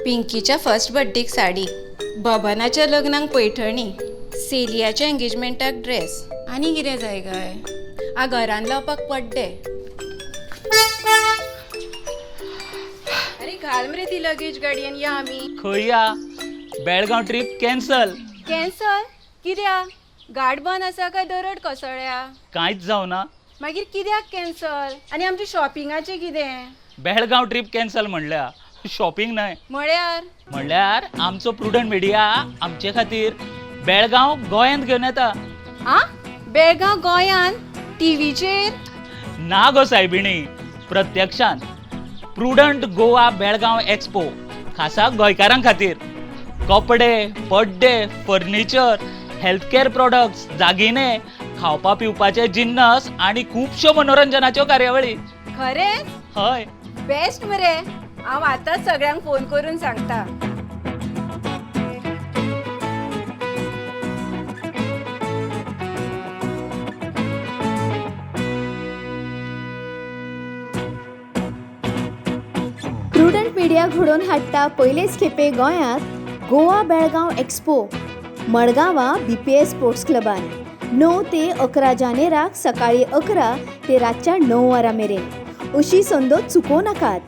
पिंकीच्या first बर्थडेक sari, बबनाच्या लग्नाक Paithani, सेलियाच्या एंगेजमेंटाक dress आनी कितें जाय काय घरान लावपाक पड्डे. अरे घाल मरे ती लगेज गाडयेन या आमी. खंय या? Belgaum trip cancel. कॅन्सल कित्याक? गाड बंद आसा काय दरड कोसळ्या? कांयच जावना. मागीर कित्याक कॅन्सल? आनी आमच्या शॉपिंगाचें कितें? बेळगांव ट्रीप कॅन्सल म्हणल्या, शॉपिंग न्हय. म्हळ्यार आमचो प्रुडंट मिडिया आमचे खातीर बेळगांव गोंयांत घेवन येता. बेळगांव गोंयान टीव्हीचेर? ना गो सायबिणी, प्रत्यक्षान. प्रुडंट गोवा बेळगांव एक्सपो खासा गोंयकारां खातीर. कपडे, birthday, furniture, health care products, दागिने, खावपा पिवपाचे जिन्नस आनी खुबश्यो मनोरंजनाच्यो कार्यावळी. खरेंच? हय. बेस्ट मरे. हांव आतांच सगळ्यांक फोन करून सांगता. प्रुडंट मिडिया घडोवन हाडटा पयलेच खेपे गोंयांत गोवा बेळगांव एक्सपो मडगांवां BPS स्पोर्ट्स क्लबान 9 ते 11 जानेराक सकाळीं 11 ते रातच्या 9 वरां मेरेन. अशी संद चुकोव नाकात.